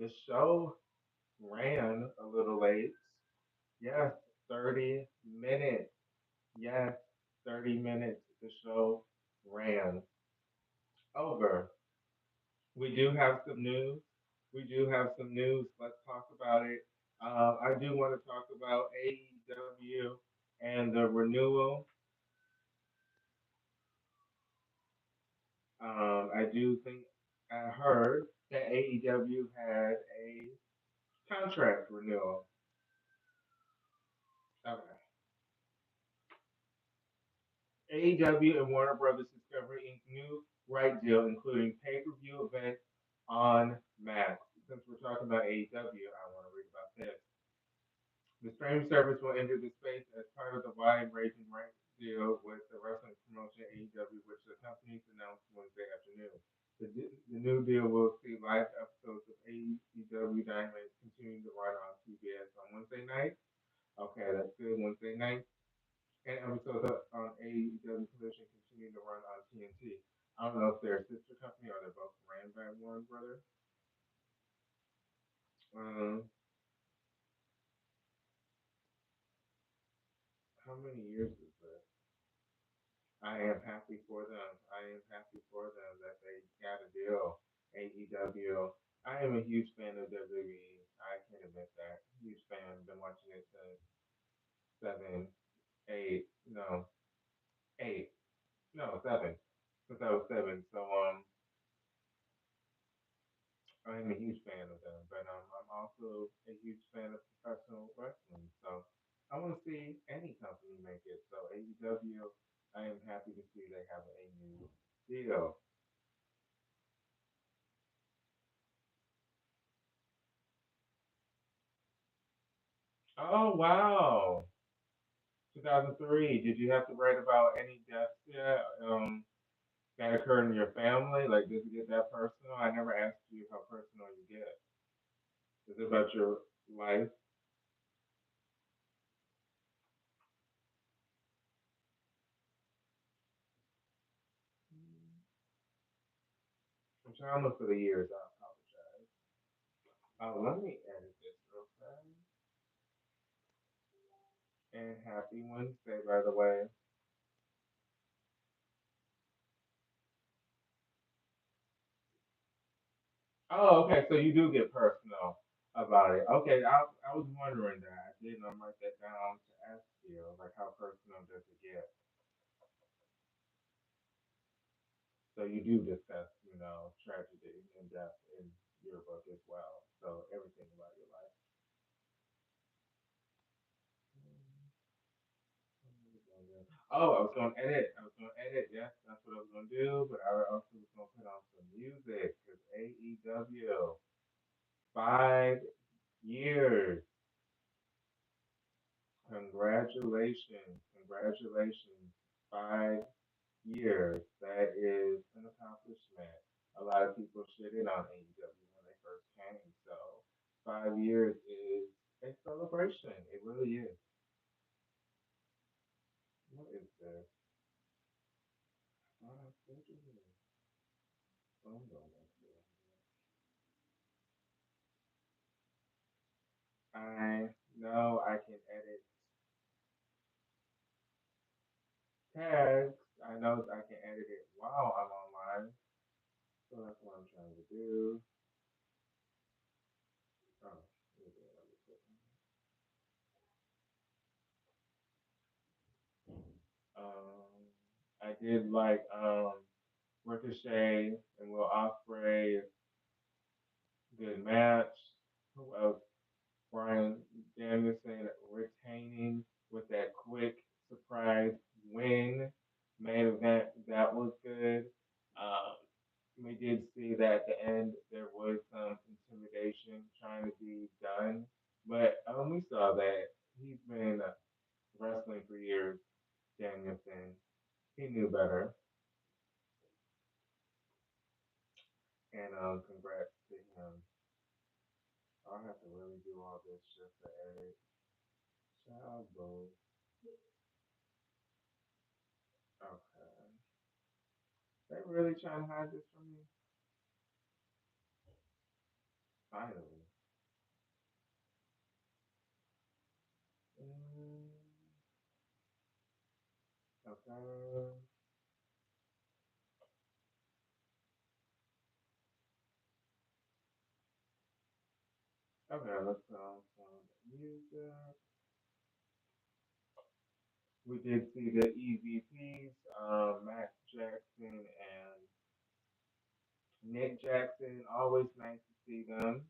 The show ran a little late. Yes, 30 minutes. Yes, 30 minutes. The show ran over. We do have some news. We do have some news. Let's talk about it. I do want to talk about AEW and the renewal. I do think I heard that AEW had a contract renewal. Okay. AEW and Warner Brothers Discovery Inc. new right deal, including pay-per-view events on Max. Since we're talking about AEW, I want to read about this. The streaming service will enter the space as part of the wide-ranging right deal with the wrestling promotion AEW, which the companies announced Wednesday afternoon. The new deal will see live episodes of AEW Dynamite continuing to run on CBS on Wednesday night. Okay, that's good. Wednesday night. And episodes on AEW Collision continue to run on TNT. I don't know if they're a sister company or they're both ran by Warner Brothers. Um, how many years is this? I am happy for them. I am happy for them that they got a deal. AEW. I am a huge fan of WWE. I can admit that. Huge fan. Been watching it since seven, eight, no, eight, no, seven. Since I was seven. So I'm a huge fan of them. But I'm also a huge fan of professional wrestling. So I want to see any company make it. So AEW, I am happy to see they have a new deal. Oh wow, 2003. Did you have to write about any deaths yet? That occurred in your family? Like, did it get that personal? I never asked you how personal you get. Is it about your life? I'm trying to look for the years. I apologize. Oh, let me edit this real fast. And happy Wednesday, by the way. Oh, okay. So you do get personal about it. Okay, I was wondering that. I didn't write that down to ask you, like, how personal does it get? So you do discuss, tragedy and death in your book as well. So everything about your life. Oh, I was gonna edit. I was gonna edit. Yes, that's what I was gonna do. But I also was gonna put on some music because AEW 5 years. Congratulations, congratulations. 5 years. That is an accomplishment. A lot of people shitted on AEW when they first came. So 5 years is a celebration. It really is. What is this? Oh, what is this? Oh, no, I know I can edit text. I know I can edit it while I'm online. So that's what I'm trying to do. Oh, I did like Ricochet and Will Ospreay, good match. Who else? Bryan Danielson retaining with that quick surprise win. Main event, that was good. Um, we did see that at the end there was some intimidation trying to be done, but we saw that he's been wrestling for years. Danielson, he knew better, and congrats to him. I'll have to really do all this just to edit. Child boo. Okay. They really trying to hide this from me? Finally. Mm, okay. Okay, let's put on some music. We did see the EVPs, Max Jackson and Nick Jackson. Always nice to see them.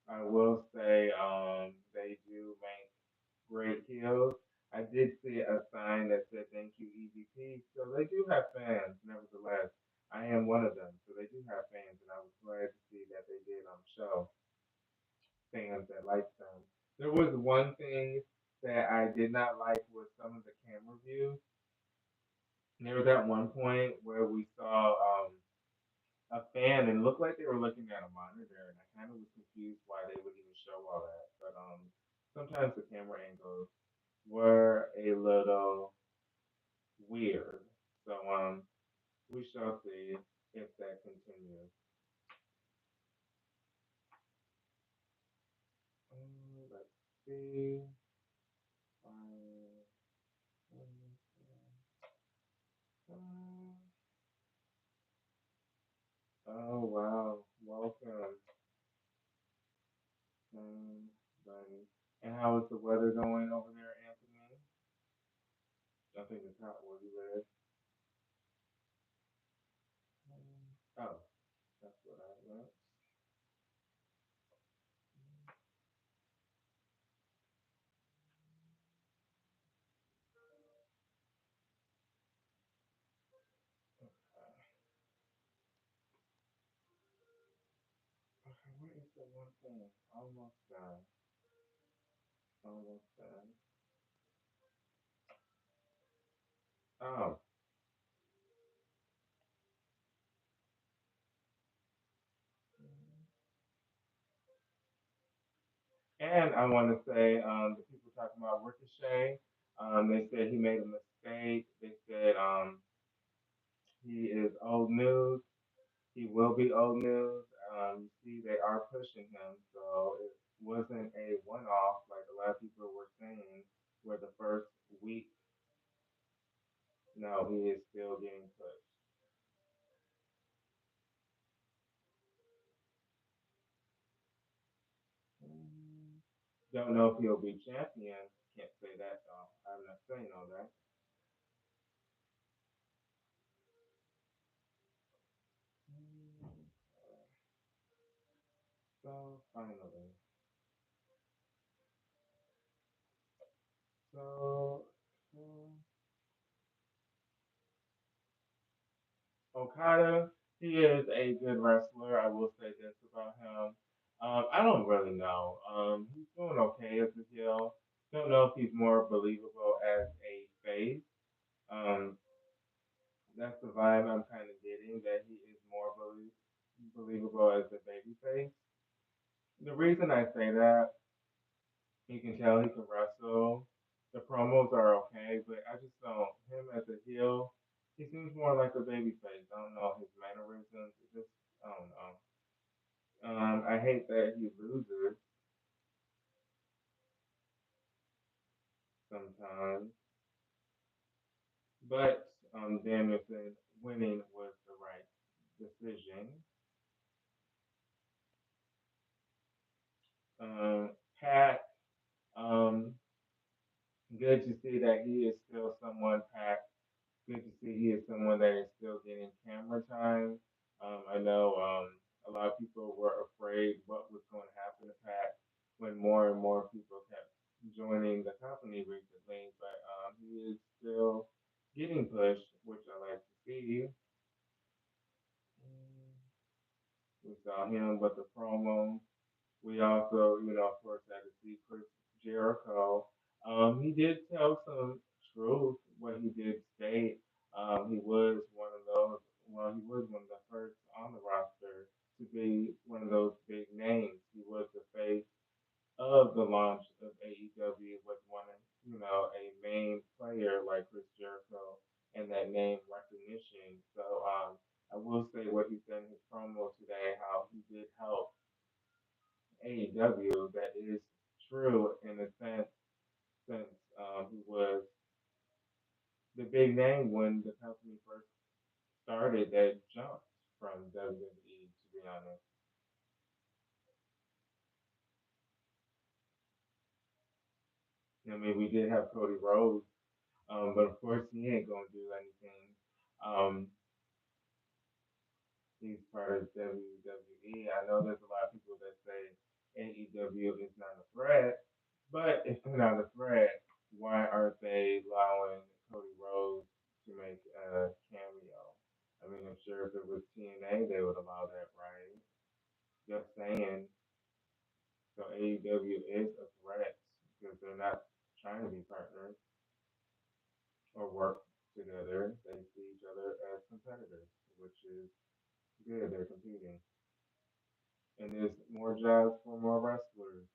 I will say, they do make great heels. I did see a sign that said "Thank you, EVP." So they do have fans, nevertheless. I am one of them, so they do have fans, and I was glad to see that they did show fans that like them. There was one thing that I did not like with some of the camera views. There was at one point where we saw a fan and it looked like they were looking at a monitor, and I kind of was confused why they would even show all that. But sometimes the camera angles were a little weird. So we shall see if that continues. Let's see. Um, oh wow, welcome, buddy. And how is the weather going over there, Anthony? I think it's hot where you live. Oh, that's what I meant. Okay, what is the one thing? Almost done. Almost done. Oh, and I want to say, the people talking about Ricochet, they said he made a mistake. They said, he is old news. He will be old news. You see, they are pushing him, so it wasn't a one-off like a lot of people were saying, where the first week, no, he is still getting pushed. Mm, don't know if he'll be champion. Can't say that though. I'm not saying all that. Mm, so finally, so, so Okada, he is a good wrestler. I will say this about him. I don't really know. He's doing okay as a heel. Don't know if he's more believable as a face. Um, that's the vibe I'm kind of getting, that he is more believable as a baby face. The reason I say that, you can tell he can wrestle. The promos are okay, but I just don't. Him as a heel, he seems more like a baby face. I don't know his mannerisms. It just, I don't know. I hate that he loses sometimes, but Danielson winning was the right decision. Pat, um, good to see that he is still someone. Pat, good to see he is someone that is still getting camera time. I know, a lot of people were afraid what was going to happen to Pat when more and more people kept joining the company recently, but he is still getting pushed, which I like to see. Mm, we saw him with the promo. We also, of course, had to see Chris Jericho. He did tell some truth. What he did state, he was one of those. Well, he was one of the first on the roster to be one of those big names. He was the face of the launch of AEW with one, a main player like Chris Jericho. and that name recognition. So I will say what he said in his promo today, how he did help AEW. That is true in a sense, since he was the big name when the company first started that jumped from WWE. To be honest, I mean we did have Cody Rhodes, but of course he ain't gonna do anything. Um, he's part of WWE. I know there's a lot of people that say AEW is not a threat, but if they're not a threat, why aren't they allowing Cody Rhodes to make a cameo? I mean, I'm sure if it was TNA, they would allow that, right? Just saying. So AEW is a threat because they're not trying to be partners or work together. They see each other as competitors, which is good. They're competing. And there's more jobs for more wrestlers.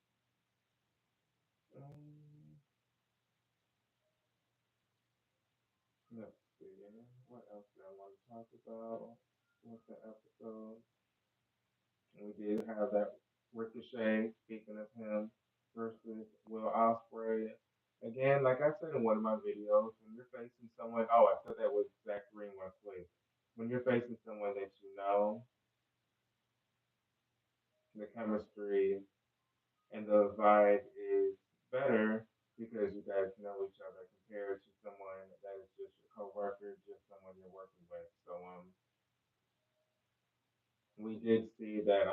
Um, let's see. What else did I want to talk about? What's the episode? We did have that Ricochet, speaking of him, versus Will Ospreay. Again, like I said in one of my videos, when you're facing someone, oh, I said that with Zach Green once, please. When you're facing someone that you know, the chemistry and the vibe is better because you guys know each other compared to someone that is just your coworker, just someone you're working with. So we did see that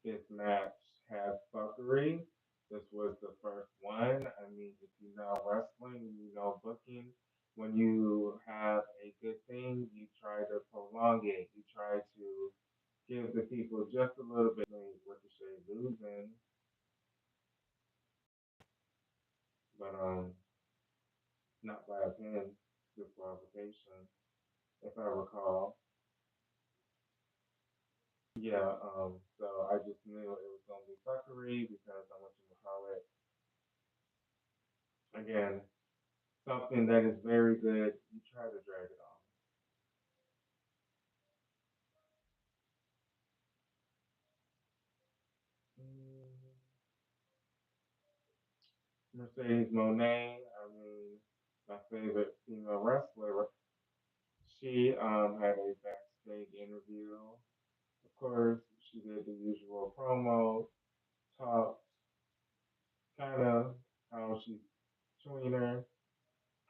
this match has fuckery. This was the first one. I mean, if you know wrestling, you know booking. When you have a good thing, you try to prolong it. You try to give the people just a little bit. Ricochet losing, but not by a pin, disqualification, if I recall. Yeah, so I just knew it was gonna be fuckery because I want you to call it again something that is very good. You try to drag it on. Mm, Mercedes Monet, I mean, my favorite female wrestler. She had a backstage interview. Of course, she did the usual promo, talk, kind of how she's tweener,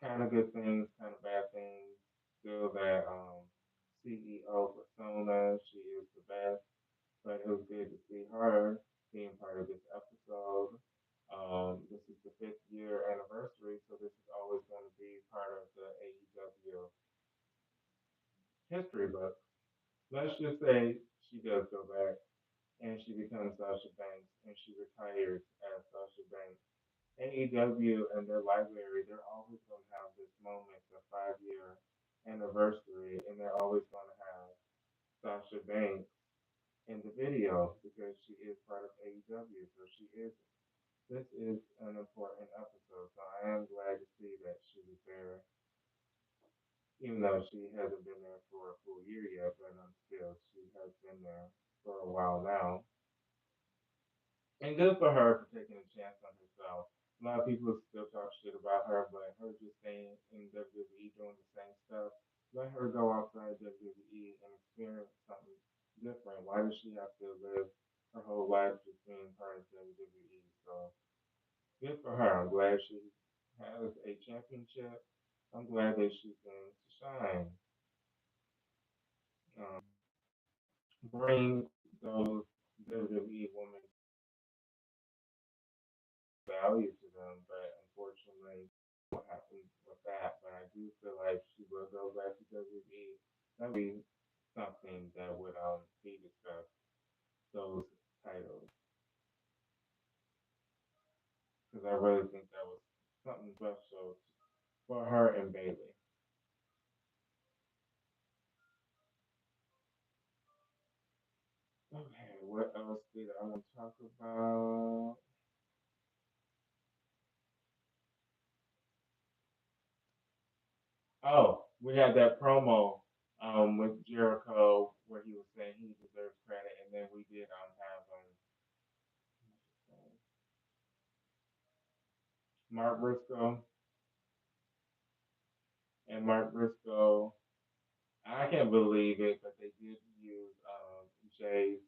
kind of good things, kind of bad things. Still that CEO persona, she is the best. But it was good to see her being part of this episode. This is the 5th year anniversary, so this is always going to be part of the AEW history book. Let's just say she does go back and she becomes Sasha Banks and she retires as Sasha Banks. AEW and their library, they're always going to have this moment, the 5 year anniversary, and they're always going to have Sasha Banks in the video because she is part of AEW. So she is. This is an important episode. So I am glad to see that she was there, even though she hasn't been there for a full year yet. But still, she has been there for a while now. And good for her for taking a chance on herself. A lot of people still talk shit about her, but her just staying in WWE doing the same stuff, let her go outside WWE and experience something different. Why does she have to live her whole life just being part of WWE? So good for her. I'm glad she has a championship. I'm glad that she's going to shine. Bring those WWE women value to them, but unfortunately, what happens with that? But I do feel like she will go back to WWE. That would be something that would be discussed. Those titles, because I really think that was something special for her and Bailey. Okay, what else did I want to talk about? Oh, we had that promo with Jericho where he was saying he deserves credit, and then we did have Mark Briscoe and Mark Briscoe. I can't believe it, but they did use Jay's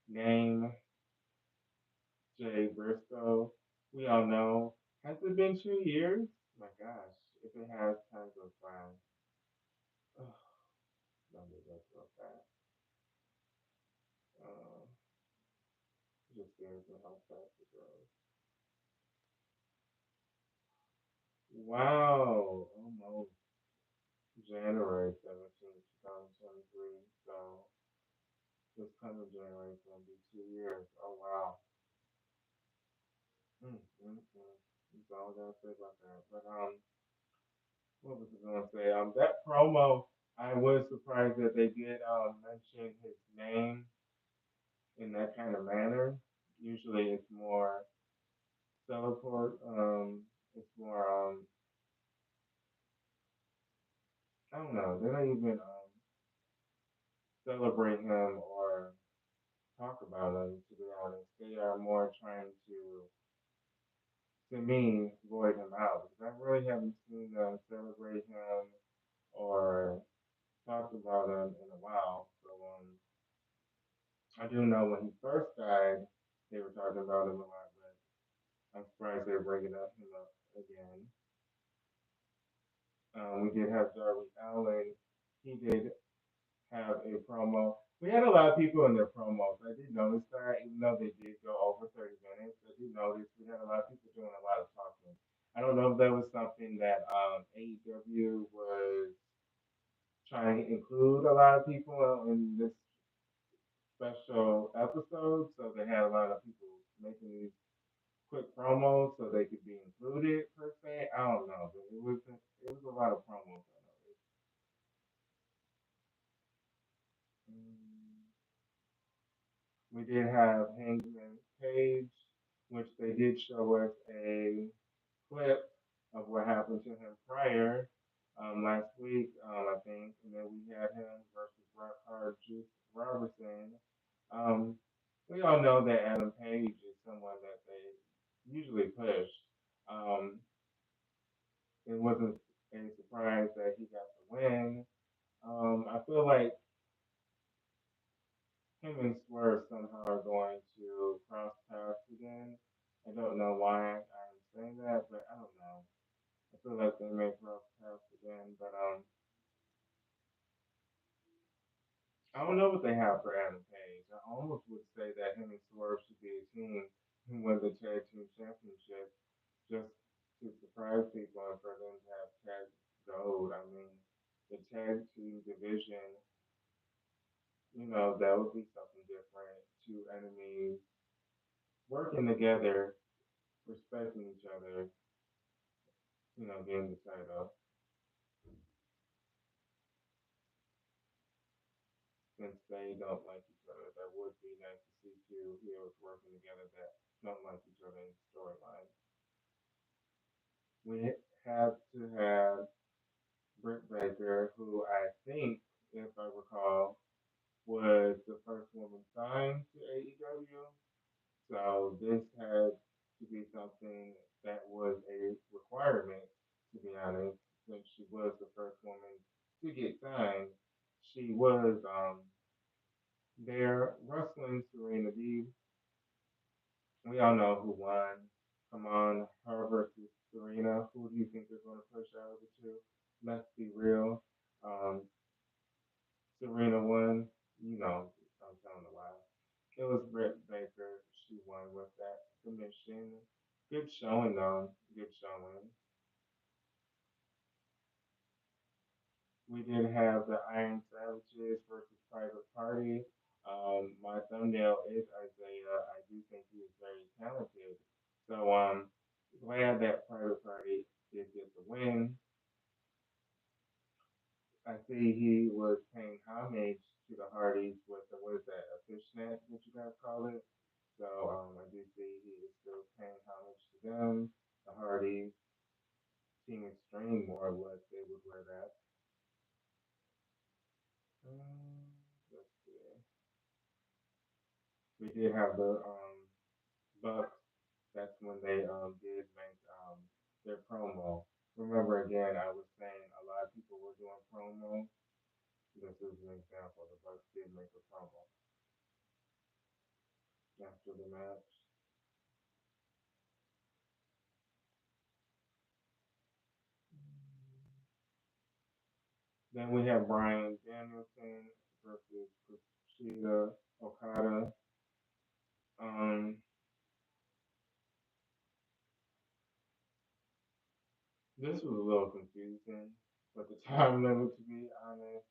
name, Jay Briscoe. We all know. Has it been 2 years? My gosh, if it has, time goes by. Oh, let me go so fast. Uh, just scares me how fast it goes. Wow, almost January 17th, 2023. So this coming January is gonna be 2 years. Oh wow. That's all I gotta say about that. But what was I gonna say? That promo, I was surprised that they did mention his name in that kind of manner. Usually, it's more teleport. It's more I don't know. They don't even celebrate him or talk about him. To be honest, they are more trying to me, void him out because I really haven't seen them celebrate him or talked about him in a while. So I do know when he first died, they were talking about him a lot, but I'm surprised they're bringing him up again. We did have Darby Allen. He did have a promo. We had a lot of people in their promos. I did notice that, even though they did go over 30 minutes. I did notice we had a lot of people doing a lot of talking. I don't know if that was something that AEW was trying to include a lot of people in this special episode, so they had a lot of people making these quick promos so they could be included per se. I don't know, but it was a lot of promos. I noticed. Mm, we did have Hangman Page, which they did show us a clip of what happened to him prior last week, I think, and then we had him versus Bret Hart, Juice Robertson. Um, we all know that Adam Page is someone that they usually push. Um, it wasn't a surprise that he got the win. I feel like him and Swerve somehow are going to cross paths again. I don't know why I'm saying that, but I don't know. I feel like they may cross paths again, but I don't know what they have for Adam Page. I almost would say that him and Swerve should be a team who win the tag team championship just to surprise people and for them to have tag gold. I mean, the tag team division, that would be something different. Two enemies working together, respecting each other, getting the title. Since they don't like each other, that would be nice to see two heroes working together that don't like each other in the storyline. We have to have Britt Baker, who I think, if I recall, was the first woman signed to AEW. So this had to be something that was a requirement, to be honest, since she was the first woman to get signed. She was there wrestling Serena Deeb. We all know who won. Come on, her versus Serena. Who do you think they're going to push out of the two? Let's be real. Um, Serena won. I'm telling the lie. It was Britt Baker. She won with that submission. Good showing, though. Good showing. We did have the Iron Savages versus Private Party. My thumbnail is Isaiah. I do think he is very talented. So glad that Private Party did get the win. I see he was paying homage to the Hardys with the what is that, a fishnet, what you guys call it. So I do see he is still paying homage to them. The Hardys, Team Extreme more or less, they would wear that. Let's see. We did have the Bucks. That's when they did make their promo. Remember again, I was saying a lot of people were doing promo. This is an example. The Bucks did make a promo after the match. Then we have Bryan Danielson versus Kushida Okada. Um, this was a little confusing, but the time limit, to be honest,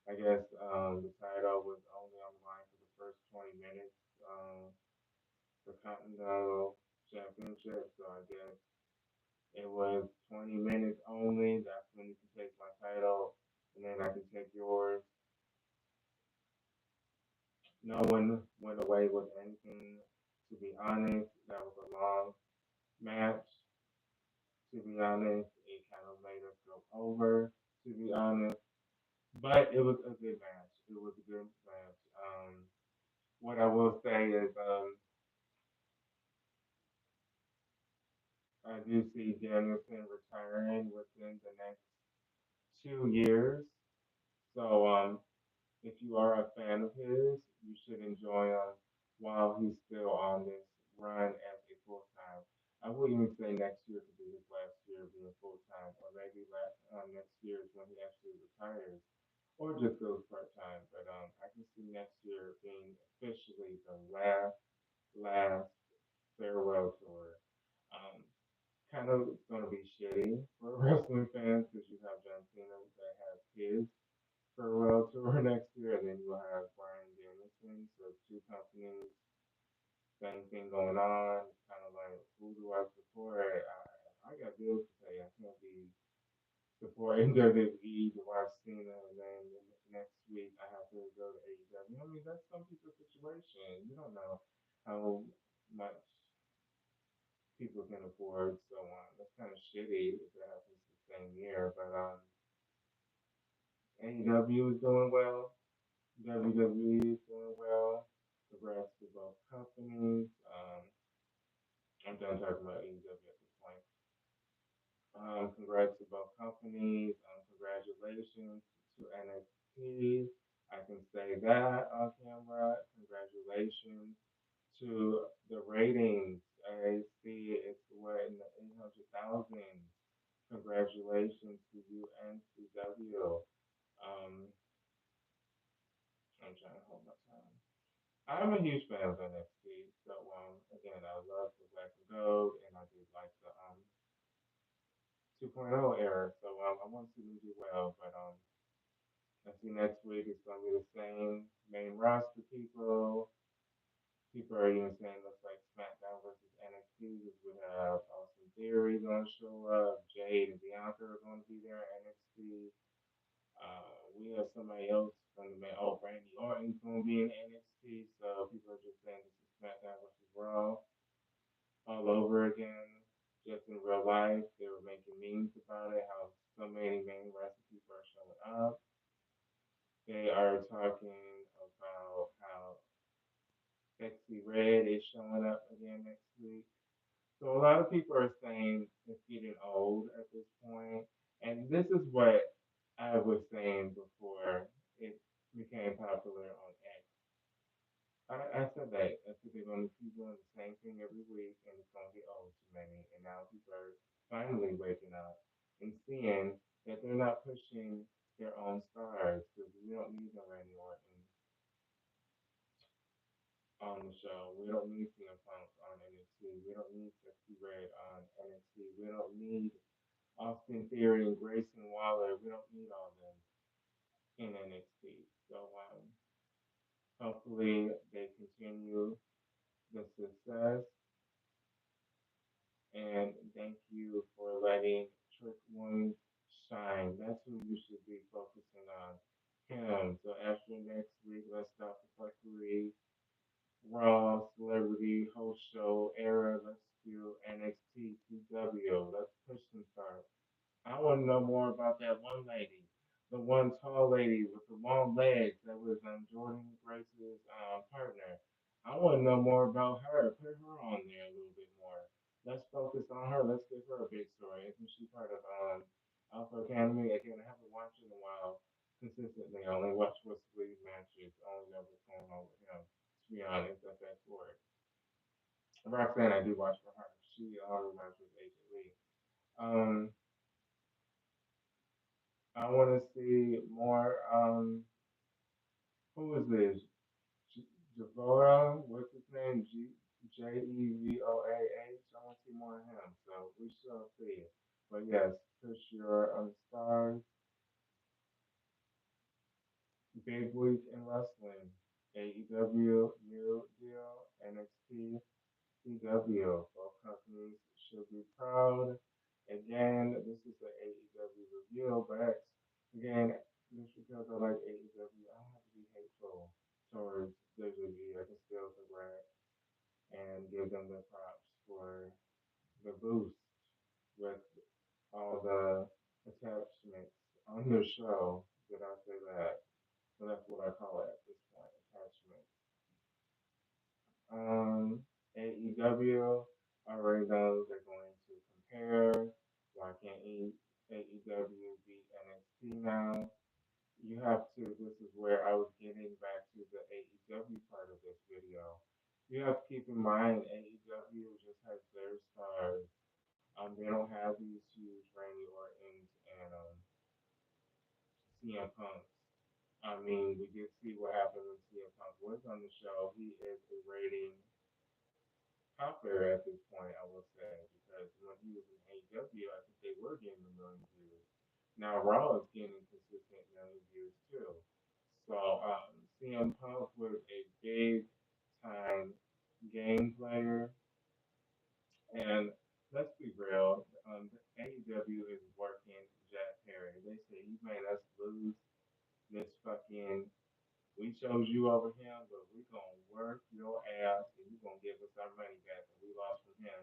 I guess the title was only on the line for the first 20 minutes. The Continental Championship, so I guess it was 20 minutes only. That's when you can take my title, and then I can take yours. No one went away with anything. To be honest, that was a long match. To be honest, it kind of made us go over. To be honest, but it was a good match. It was a good match. What I will say is, I do see Danielson retiring within the next 2 years. So, if you are a fan of his, you should enjoy him while he's still on this run as a full time. I wouldn't even say next year could be his last year being full time, or maybe next year is when he actually retires, or just goes part time. But I can see next year being officially the last farewell tour. Um, Kind of going to be shitty for wrestling fans because you have John Cena that has his farewell tour next year, and then you have Bryan Danielson. So two companies, same thing going on. It's kind of like, who do I support? I got bills to pay. I can't be supporting WWE to watch Cena, and then next week I have to go to AEW. I mean, that's some people's situation. You don't know how much people can afford, so that's kind of shitty if it happens the same year. But AEW is doing well. WWE is doing well. Congrats to both companies. I'm done talking about AEW at this point. Congrats to both companies. Congratulations to NXT. I can say that on camera. Congratulations to the ratings. I see it's what in the 800,000. Congratulations to you, NCW. Um, I'm trying to hold my tongue. I'm a huge fan of NXT. So again, I love the Black and Gold, and I did like the 2.0 era. So I want to see them do well, but I see next week it's gonna be the same main roster people. People are even saying looks like SmackDown versus NXT because we have Austin Theory gonna show up, Jade and Bianca are gonna be there at NXT. We have somebody else from the main. Oh, Randy Orton's gonna be in NXT, so people are just saying this is SmackDown versus Raw all over again. Just in real life, they were making memes about it. How so many main roster people are showing up. They are talking about how Sexy Red is showing up again next week. So a lot of people are saying it's getting old at this point, and this is what I was saying before it became popular on X. I said that. I said they're going to keep doing the same thing every week, and it's going to get old too many. And now people are finally waking up and seeing that they're not pushing their own stars because we don't need no Randy Orton on the show. We don't need CM Punk on NXT. We don't need Sexy Red on NXT. We don't need Austin Theory and Grayson Waller. We don't need all them in NXT. So hopefully they continue the success. And thank you for letting Trick One shine. That's who you should be focusing on. Him. So after next week, let's stop the fuckery. Raw, celebrity, host show, era. Let's do NXT, CW. Let's push some stars. I want to know more about that one lady. the one tall lady with the long legs that was Jordan Grace's partner. I want to know more about her. Put her on there a little bit more. Let's focus on her. Let's give her a big story. Isn't she part of Alpha Academy? Again, I haven't watched in a while consistently. I only watch what's lead matches. I only know what's going on with him. To be honest, that's that for it. Roxanne, I do watch for her. She reminds me of Agent Lee. Um, I want to see more. Who is this? Javora, what's his name? Jevoah. I want to see more of him. So we shall see. But yes, push your stars. Big week in wrestling. AEW, New Deal, NXT, CW. Both companies should be proud. Again, this is the AEW review, but again, just because I like AEW, I don't have to be hateful towards WWE. I can still congrats and give them the props for the boost with all the attachments on the show. Did I say that? So that's what I call it at this point, attachments. Um, AEW already knows they're going to compare. Why can't AEW beat NXT now? You have to, this is where I was getting back to the AEW part of this video. You have to keep in mind AEW just has their stars. They don't have these huge Randy Ortons and CM Punks. I mean, we did see what happened when CM Punk was on the show. He is a rating popular at this point, I will say, because when he was in AEW, I think they were getting a million views. Now Raw is getting consistent million views too. So CM Punk was a big time game player, and let's be real, AEW is working Jack Perry. They say you made us lose this fucking. We chose you over him, but we gonna work your ass and you gonna give us our money back that we lost from him.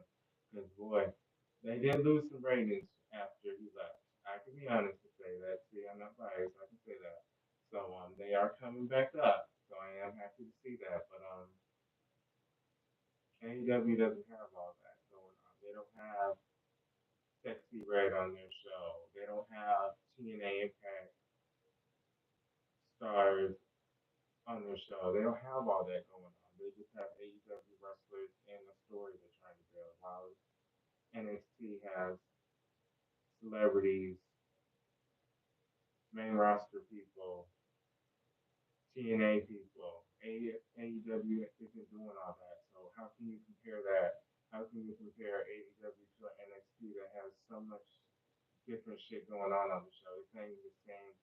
Cause boy, they did lose some ratings after he left. I can be honest to say that. See, I'm not biased. I can say that. So they are coming back up. So I am happy to see that. But AEW doesn't have all that going on. They don't have Sexy Red on their show. They don't have TNA Impact stars on their show. They don't have all that going on. They just have AEW wrestlers and the story they're trying to build. While NXT has celebrities, main roster people, TNA people. AEW isn't doing all that. So how can you compare that? How can you compare AEW to NXT that has so much different shit going on the show? It's not even the same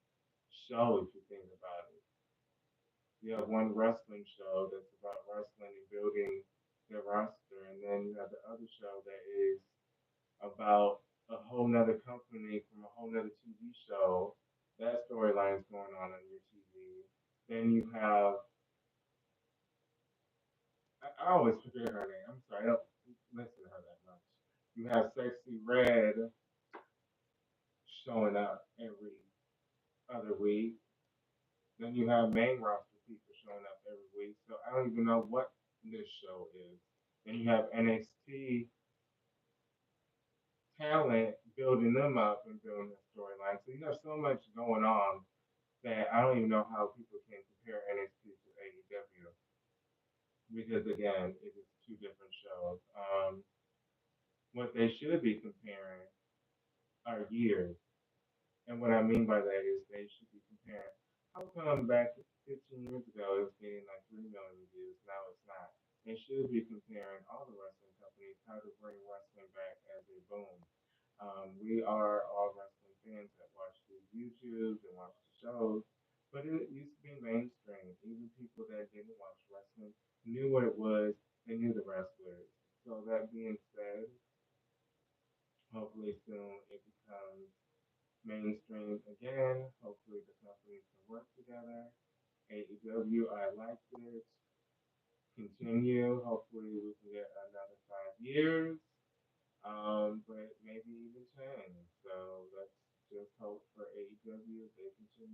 show if you think about it. You have one wrestling show that's about wrestling and building their roster, and then you have the other show that is about a whole nother company from a whole nother TV show. That storyline's going on your TV. Then you have, I always forget her name. I'm sorry, I don't listen to her that much. You have Sexy Red showing up every other week. Then you have main roster people showing up every week. So I don't even know what this show is. Then you have NXT talent building them up and building the storyline. So you have so much going on that I don't even know how people can compare NXT to AEW because again, it is two different shows. What they should be comparing are years. And what I mean by that is they should be comparing. How come back 15 years ago it was getting like 3 million views, now it's not? They should be comparing all the wrestling companies how to bring wrestling back as a boom. We are all wrestling fans that watch these YouTubes and watch the shows, but it used to be mainstream. Even people that didn't watch wrestling knew what it was, they knew the wrestlers. So that being said, hopefully soon it becomes mainstream again. Hopefully the companies can work together. AEW, I like it. Continue. Hopefully we can get another 5 years, but maybe even 10. So let's just hope for AEW they continue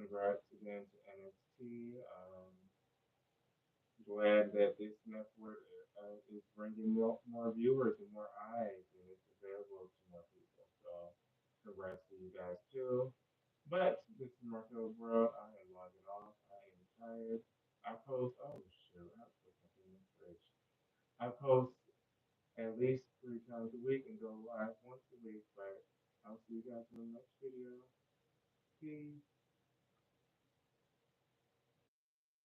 congrats again to NXT. Glad that this network is bringing more viewers and more eyes, and it's available to more people. So, congrats to you guys too. But this is Marquelworld. I am logging off. I am tired. I post. Oh shoot! I put something in the fridge. I post at least 3 times a week and go live once a week. But I'll see you guys in the next video. Peace.